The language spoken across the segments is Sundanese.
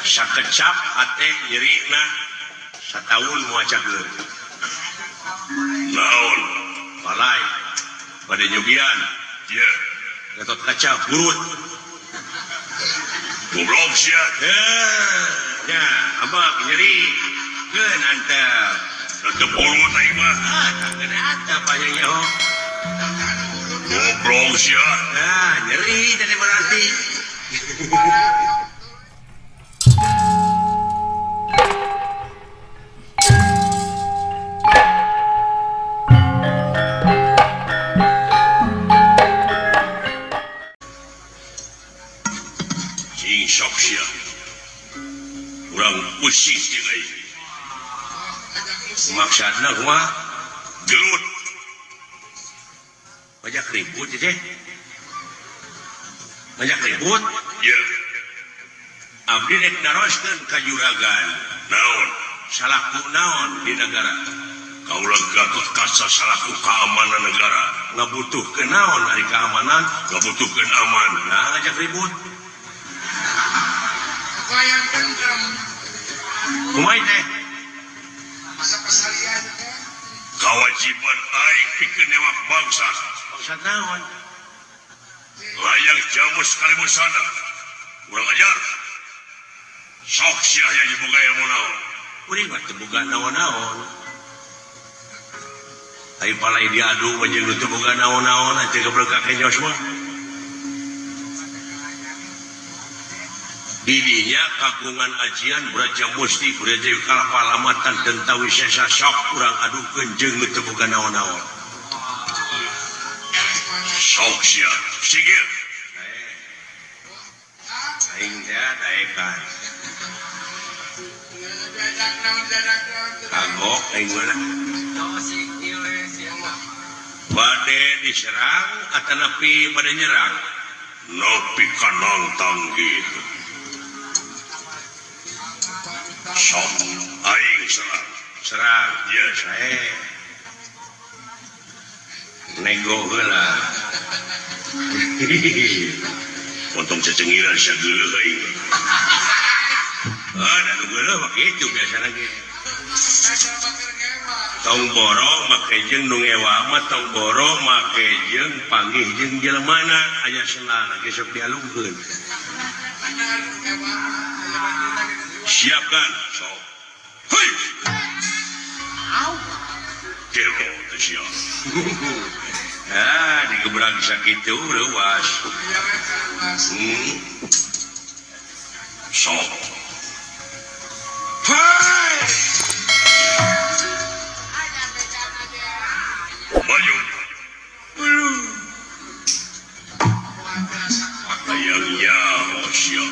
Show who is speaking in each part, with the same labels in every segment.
Speaker 1: sakecap hate nyerina satahun muacakeun naon balai pada nyobian ieu gatot kaca burut goblok sia nya abang nyeri keun antep antep burut aing mah keun antep aya nya goblok sia nyeri tadi berarti sok sia urang pusing jeung aing maksudna kumaha gelut banyak ribut teh banyak ribut ieu abdi rek naroskeun ka juragan naon salaku naon di negara kaula gatot kaca salaku keamanan negara ngabutuhkeun naon ari keamanan ngabutuhkeun aman nah ngajak ribut bayang dendam kumaha teh masa pasalian teh kewajiban aing pikeun newak bangsa naon layang jamu sekali musana urang ajar sok sia aya boga ilmu naon uring mah teu boga naon-naon ai palai diadu mah jeung teu boga naon-naon teh geblek ka kenyos mah didinya kagungan ajian Braja Musti Braja Kalapalamatan Dentawi Sesa sok urang adukeun jeung teu boga naon-naon sok sia sigir aing teh daekan kagok aing mah bade diserang atanapi bade nyerang nepi ka nantang gitu sok aing serang ieu sae nego heula potong cecengiran sia geuleuh aing da nu geuleuh mah kitu biasana ge tong boro make jeung nu ngewa mah tong boro make jeung panggih jeung jelemana aya senana ge sok dialungkeun siapkan sok hei kelo teh sia digebrang sakitu reuas sok hei maju ayangnya sia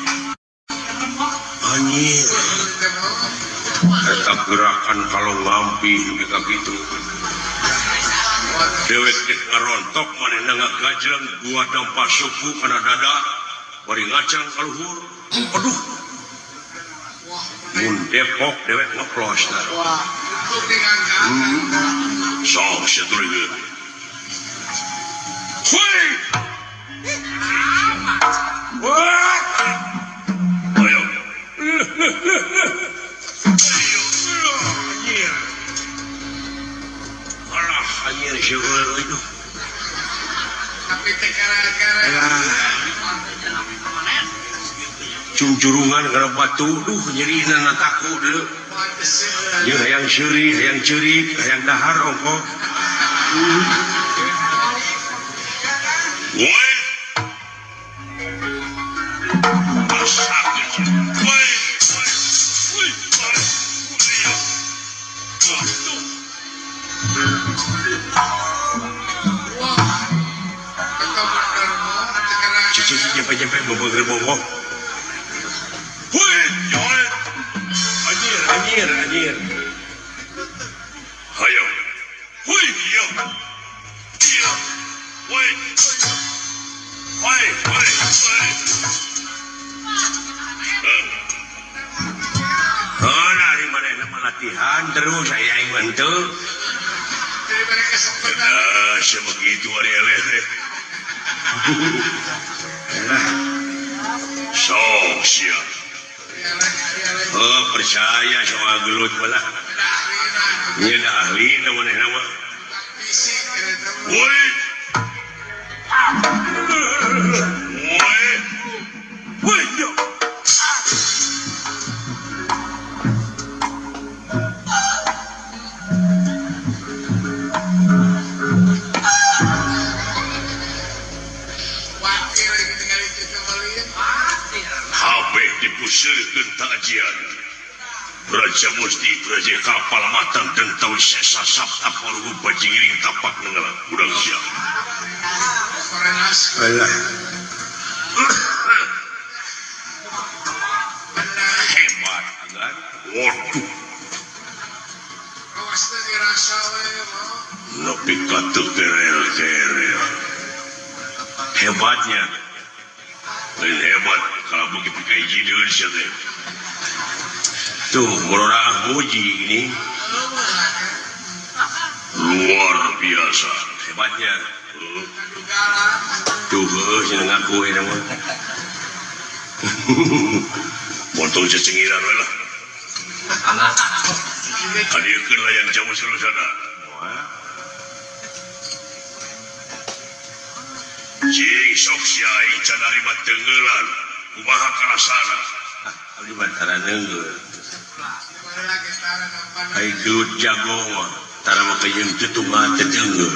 Speaker 1: anjir tetap gerakan kalau ngampi juga gitu dewek rontok manehna ngagajreng dua dampak suku kana dada bari ngacang kaluhur aduh mun depok dewek ngeplos sok seturikeun hoi ayo anjir syukur itu tapi gara-gara cungcurungan gara batu duh nyerina na taku deu jeung hayang seuri hayang ceurik hayang dahar ongko woi nyampe bobo-bobo. Woi, jolet. Anjir. Hayo. Woi, iya. Woi. Dari mana latihan terus saya yang bantu. Sebegitu hari eleh. sok sia percaya sama gelut balah nya da ahli na manehna mah woi woi yo dipusirkeun tajian Raja Musti Raja kapal matang dan tahu sesa sabta paruh bajiring tapak nengalah urang sia alah hebat agan waduh awas teh dirasa we nepi ka teu kerel hebatnya lain hebat kalau begitu kayak gini saja tuh orang muji ini luar biasa hebatnya tuh seneng ngaku ini mah potong cecengiran lah hadirkan lah yang jauh seluruh sana jing sok siai can aribat tenggelan kumaha karasana aribat taranenggeul ai gelut jago mah tara mah kayeun tutung mah teteunggeul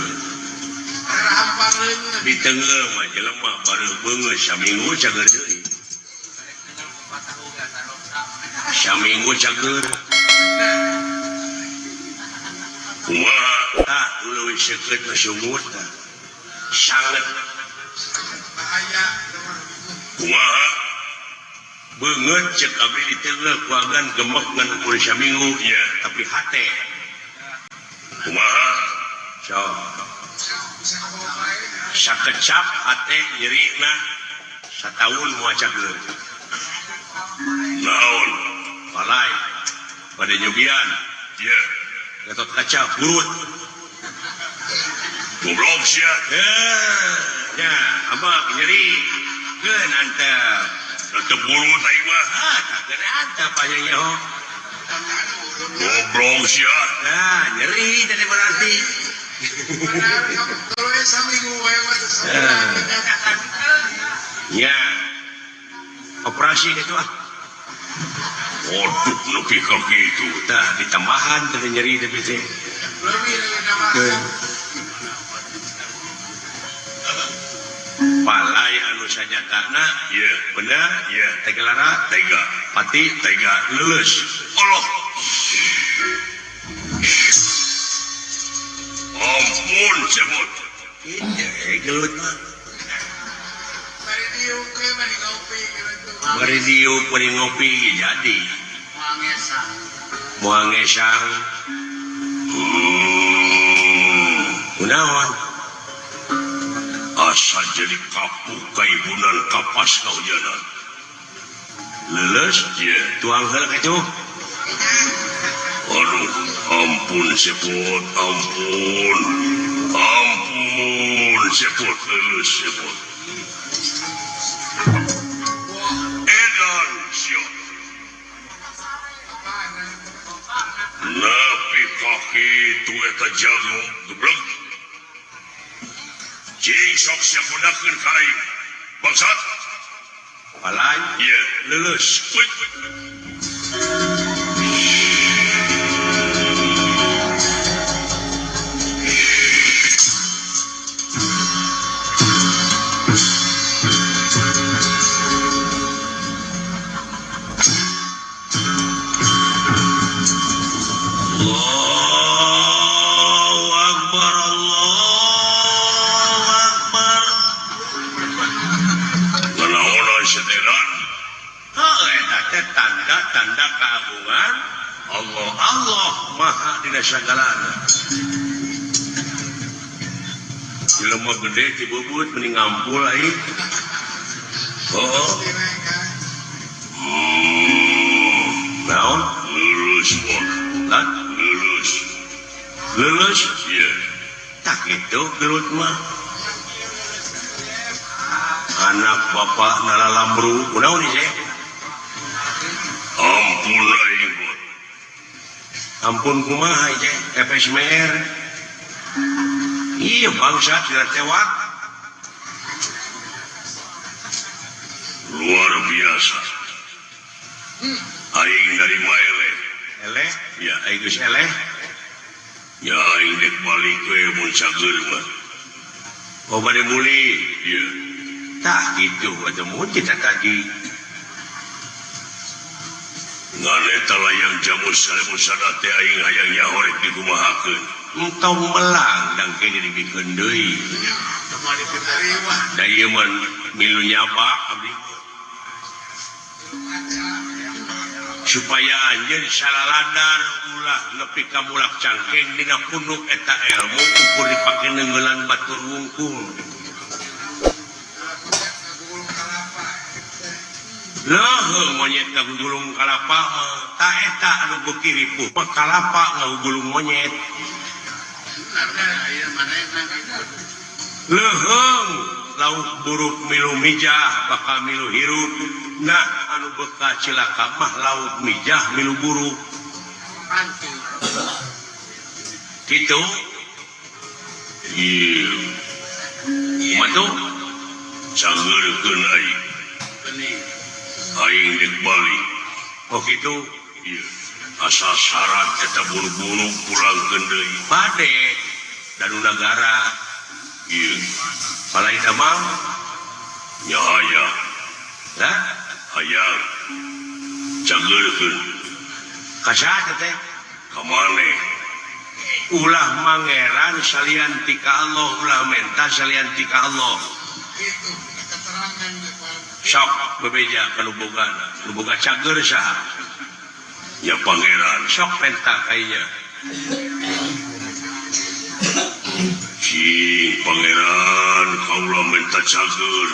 Speaker 1: di teunggeul mah jelema bareu beungeus saminggu cager deui saminggu cager kumaha tah uluy seukeut mah sumut tah sanget kumaha beungeut cek abdi di teunggeul ku agan gemek ngan ukur saminggu nya tapi hate kumaha sok sakecap hate nyerina sataun moal cageul naon palai pada nyobian ieu gatot kaca burut goblok sia ya abah nyeri keun antep antep bulu tadi mah tak kena antep aja nyaho goblok sia nah nyeri tadi berarti ya operasi itu ah waduh lebih ke gitu tah ditambahan tadi nyeri tapi teh palai anu sajatana ya benar ya tegelara tega pati tega lulus Allah ampun sebut ini gelut mah bari diuk bari ngopi jadi moal ngesang kunaon asal jadi kapuk kaibunan kapas kaujanan leles ya tuang heula kitu aduh ampun seput ampun seput leles seput edan sio napi kaki tu eta jago geblek cing sok siap gunakan kain bangsat palai iya lulus tanda keagungan Allah maha dina sagalana jelema gede ti bubut mending ngampul ai naon lulus lan lulus iya tak gitu gelut mah anak bapak nala lambru kunaon ieu teh ampun aing ampun kumaha ieu teh FSMR iya bangsa tidak tewak luar biasa aing dari eleh eleh ya aing geus eleh ya aing dek balik we mun cager mah oh bade muli ieu tah kitu atuh mun kita tadi nganeta layang jamu sadat teh aing hayang nyahorek dikumahakeun entong melang dangke dibikeun deui da ieu mah milu nyaba abdi supaya anjeun salaladar ulah nepi ka mulak cangkeng dina punduk eta ilmu ukur dipake neunggelan batur wungkul leuheung monyet ngagulung kalapa ta eta anu beuki ripuh mah kalapa ngagulung monyet leuheung lauk buruk milu mijah bakal milu hirup nah anu beka cilaka mah lauk mijah milu buruk gitu iya matu cageurkeun aing aing dek balik oh gitu iya asa syarat eta buru-buru pulangkeun deui pade danu nagara iya palai damang nya aya lah hayang cageurkeun ka saha teh ka maneh ulah mangeran salian ti ka Allah ulah menta salian ti ka Allah kitu keterangan sok bebeja ka nu boga cager saha ya pangeran sok penta kainya cing pangeran kaula menta cager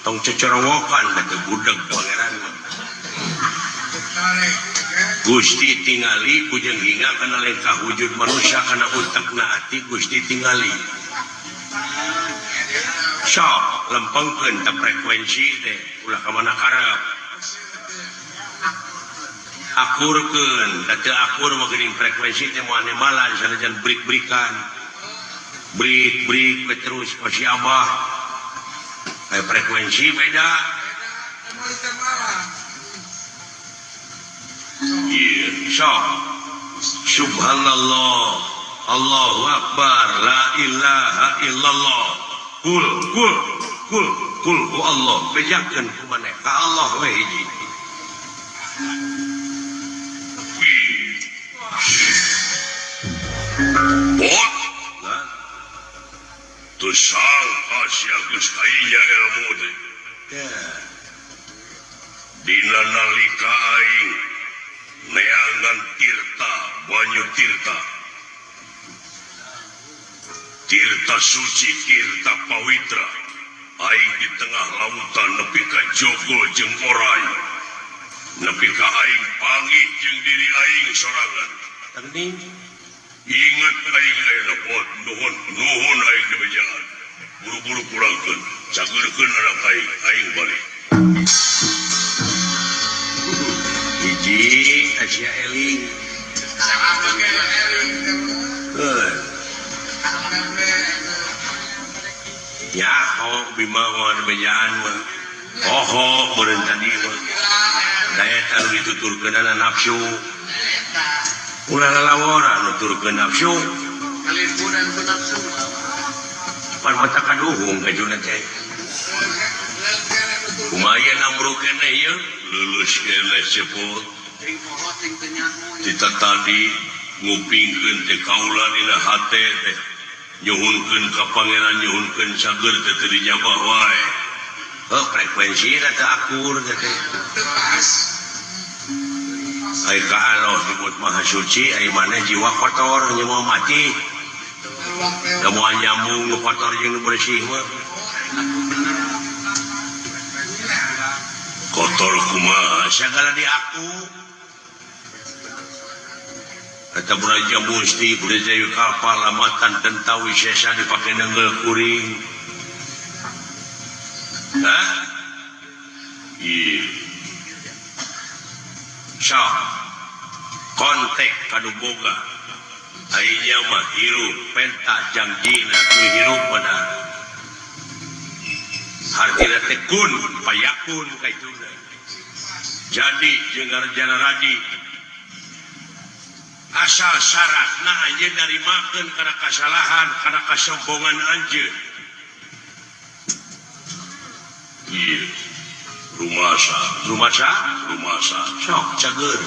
Speaker 1: tong cecorowokan da teu budeg pangeran Gusti tingali kujeng hinga kana lengkah wujud manusia kana utakna ati Gusti tingali sok lempengkeun ta frekuensi teh ulah ka mana karep akurkeun da teu akur mah geuning frekuensi teh moal nemalan sanajan brik-brikan brik terus pasti abah frekuensi beda iya sok subhanallah Allahu akbar la ilaha illallah kul Allah bejakeun ku maneh ka Allah we hiji bot tu sang asia geus kainya ilmu teh dina nalika aing neangan tirta banyu tirta suci tirta pawitra aing di tengah lautan nepi ka jogol jeung orai nepi ka aing panggih jeung diri aing sorangan teuing inget aing ayeuna pot nuhun aing di bejaan buru-buru pulangkeun cageurkeun anak aing balik hiji Asia eling ya oh bimawan bejaan mah oh beureun tadi mah daya taruh dituturkeun ana nafsu ulah lalawara nuturkeun nafsu kalimpunan ku nafsu pan mata kaduhung ka juna teh kumaha namru keneh ieu lulus keneh cepot kita tadi ngupingkeun teh kaula dina hate teh nyuhunkeun ka pangeran nyuhunkeun cager teh teu dijabah wae frekuensina teh akur teh ai ka Allah disebut maha suci ai maneh jiwa kotor nya mau mati da moal nyambung nu kotor jeung nu bersih mah kotor kumaha sagala di aku kata Buraja Musti Buraja Yukalpa lamatan tentawi sesa dipake nenggel kuring Hah? Iya. So, kontek kanu boga. Ayeuna mah hirup penta jangjina nu hirup pada. Hartina teh kun payakun kaituna. Jadi jeung ngarjana radi asal syaratna anjeun narimakeun kana kasalahan, kana kasombongan anjeun. Iya. Rumasa. Sok cager.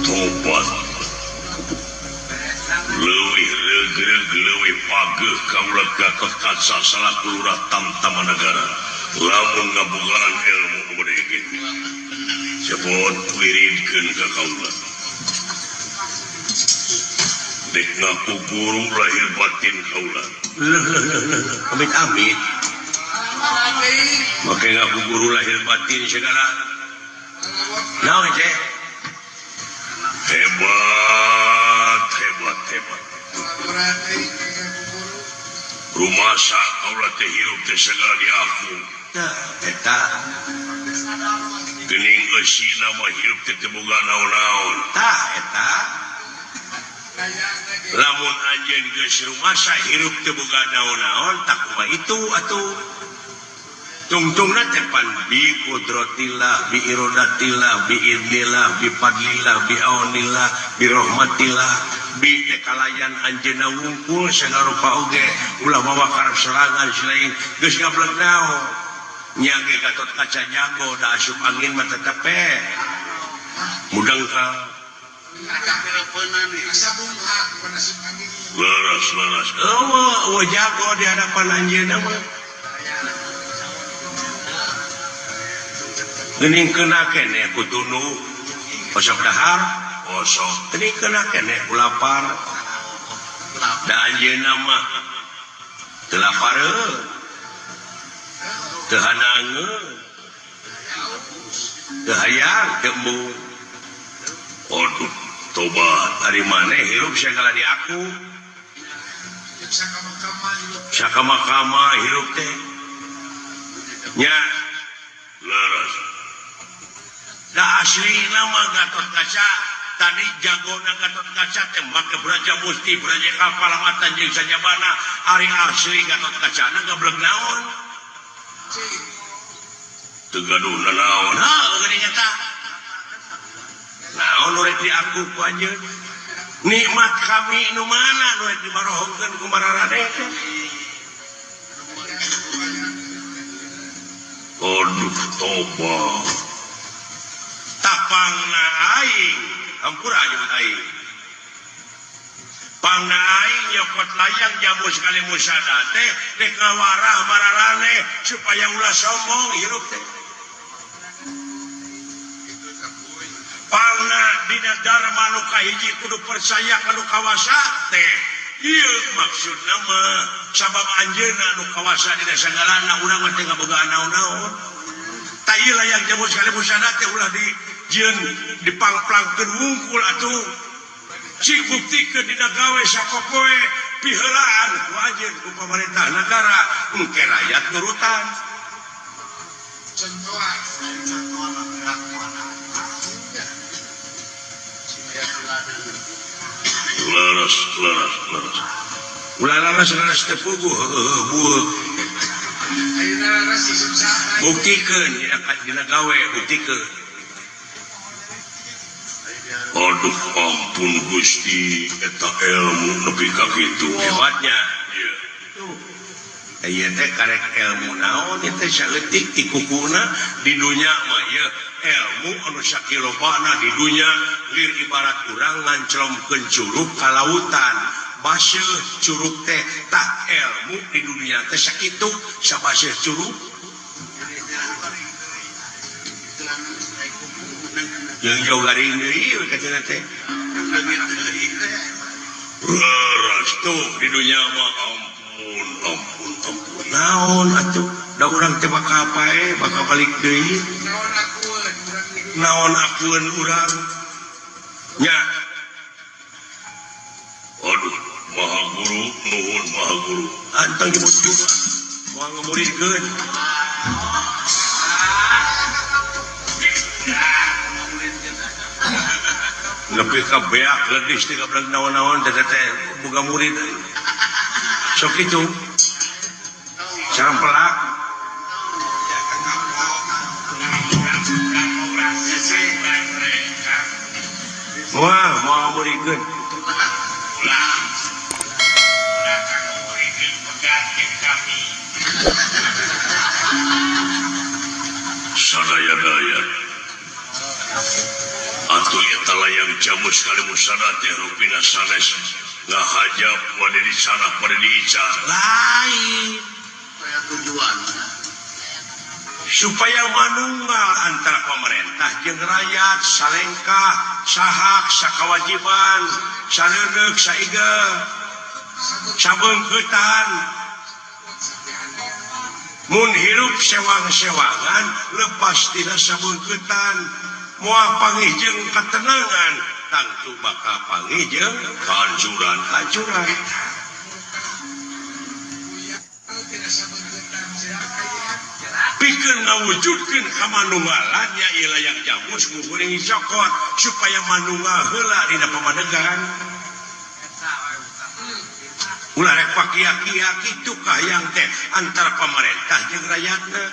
Speaker 1: Tobat. Leuwih reug-reug leuwih pageuh kaula Gatot Kaca salaku lurah Tamtamanagara. Lamun ngabogaan ilmu nu bade kitu. Cepot wiridkeun ka kaula. Dek ngaku guru lahir batin kaula. Amit-amit. Maka ngaku guru lahir batin segala. Naon teh? Hebat. Rumasa kaula teh hirup teh segala di aku. Eta. Geuning eusina mah hirup teh teu boga naon-naon. Tah eta. Lamun anjeun geus rumasa hirup teu boga naon-naon tak kumaha itu atuh. Tungtungna teh pan bi qudratillah bi iradatillah bi idnillah bi fadlillah bi aunillah bi rahmatillah bi teh kalayan anjeunna wungkul sanarupa oge ulah mawa karep serangan selain geus gableg naon nya ge Gatot Kaca jago da asup angin mah tetep mudang ka laras jago di hadapan anjeunna mah geuning kena keneh ku tunu osok dahar osok geuning kena keneh ku lapar da anjeunna mah teu lapareun teu hanangeun teu hayang teu embung. Aduh tobat ari maneh hirup segala di aku sakama-kama hirup teh nya leres. Da asli nama Gatot Kaca tadi jagona Gatot Kaca teh make Braja Musti Braja Kapalamatan jeung sajabana ari asli Gatot Kaca na gablek naon teu gaduh naon geuning eta naon nu rek di aku ku anjeun nikmat kami nu mana nu rek dibarohongkeun ku Mararade aduh tobat tapangna aing hampura jeung aing pangna aing nyokot layang jamu sekali musada teh dek ngawarah Mararane supaya ulah sombong hirup teh pangna dina dharma nu kahiji kudu percaya kanu kawasa teh ieu maksudna mah sabab anjeunna nu kawasa dina sagalana urang mah teh ngabogaan naon-naon ta ieu layang jamu sekali musada teh ulah di jieun dipangplangkeun wungkul atuh cik buktikeun dina gawe sapopoe piheulaan ku anjeun ku pamarentah nagara engke rakyat nurutan laras ulah laras teh puguh bueuh buktikeun dina gawe buktikeun. Aduh ampun Gusti eta ilmu nepi ka kitu hebatnya ieu teh karek ilmu naon teh saeutik ti kukuna di dunya mah ieu ilmu anu sakilobana di dunya lir ibarat urang nganclomkeun curug ka lautan baseuh curug teh tah ilmu di dunia teh sakitu sabaseuh curug yang jauh garing deui katanya teh laras tuh di dunia mah ampun naon atuh da urang teh bakal pae bakal balik deui naon akueun urang nya aduh Maha Guru nuhun Maha Guru
Speaker 2: anteng nyebut guru moal ngamuridkeun
Speaker 1: lebih ka beak leudis teh ka belag naon-naon teh boga murid sok kitu sareng pelak wah mau ngamuridkeun sadaya-daya atuh eta layang jamu sekali musana teh rupina sanes ngahajab pada di sana pada diica
Speaker 2: lain
Speaker 3: tujuan
Speaker 2: supaya manunggal antara pemerintah jeung rakyat salengkah sahak sakawajiban sareureuh saiga sabeungkeutan mun hirup sewang-sewangan lepas tina sabeungkeutan moal panggih jeung katenangan tangtu bakal panggih jeung
Speaker 1: kehancuran
Speaker 2: pikeun ngawujudkeun kamanunggalan nya ieu layang jamu nguring cokot supaya manunggal heula dina pamadegan ulah rek pakia-kia kitu kahayang teh antara pemerintah jeung rakyatna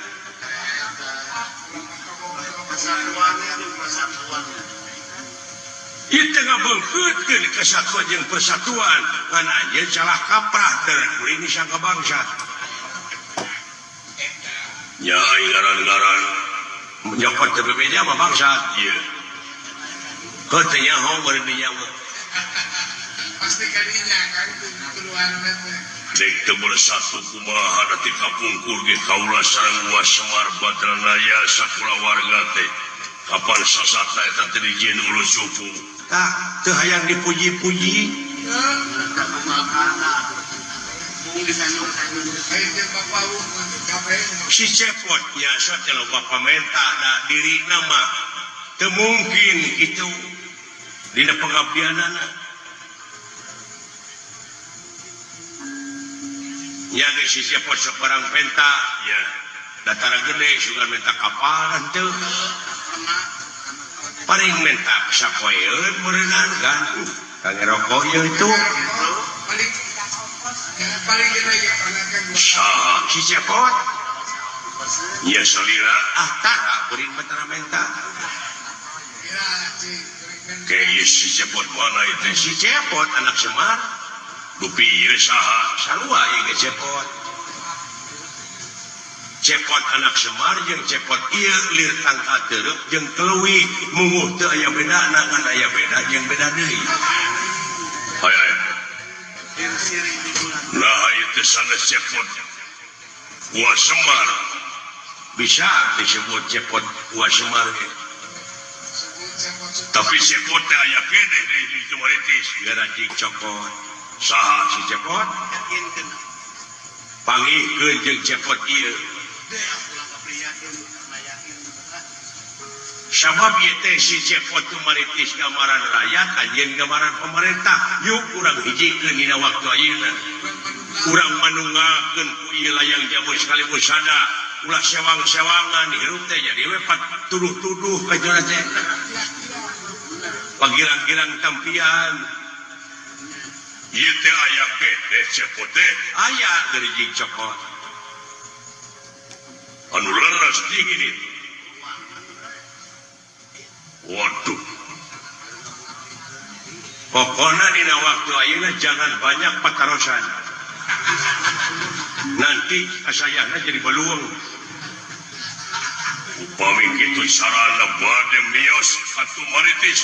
Speaker 2: ieu teh ngabeungkeutkeun kesatuan jeung persatuan ngan anjeun salah kaprah teh kuring sangka bangsa
Speaker 1: nya ngaran-ngaran
Speaker 2: nyokot teh bebeda mah bangsa
Speaker 1: ieu
Speaker 2: heuh teh nyaho beureun di nyawa
Speaker 3: pasti kadinya kan keluar
Speaker 1: dek teu bersatu kumaha da ti kapungkur ge kaula sareng Uas Semar Badranaya sakulawarga teh kapan sasata eta teh dijieun ulu supu
Speaker 2: tah teu hayang dipuji-puji si cepot biasa teh loba pamenta da dirina mah teu mungkin kitu dina pengabdianana nya geus si cepot sabarang penta
Speaker 1: ya
Speaker 2: datara gede sugan menta kapalan teu paling menta sapoeun meureunaan kan kangge rokok ieu itu
Speaker 3: paling gede ya panakan
Speaker 1: saha
Speaker 2: si cepot
Speaker 1: nya salira
Speaker 2: tara beuring betara menta
Speaker 1: ke ieu si cepot mana itu
Speaker 2: si cepot anak Semar
Speaker 1: dupi ieu saha
Speaker 2: sarua ieu ge cepot anak Semar jeung cepot ieu lir tangka teureuk jeung keleuwih munguh teu aya bedana ngan aya beda jeung beda deui
Speaker 1: aya nah ieu teh sanes cepot Uas Semar
Speaker 2: bisa disebut cepot Uas Semar ge
Speaker 1: tapi cepot teh aya keneh di Tumaritis
Speaker 2: gara jig cokot
Speaker 1: saha
Speaker 2: si cepot pangihkeun jeung cepot ieu sabab ieu teh si cepot Tumaritis gambaran rakyat anjeun gambaran pemerintah yuk urang hijikeun dina waktu ayeuna urang manunggalkeun ku ieu layang jamu sekali musada ulah sewang-sewangan hirup teh jadi we tuduh-tuduh ka jona teh pagirang-girang tampian
Speaker 1: ieu teh aya keneh cepot teh
Speaker 2: aya dari jig cokot
Speaker 1: anu leres dingin itu waduh
Speaker 2: pokoknya dina waktu ayeuna jangan banyak patarosan nanti kasayana jadi beluang
Speaker 1: upami kitu sarana bade mios ka Tumaritis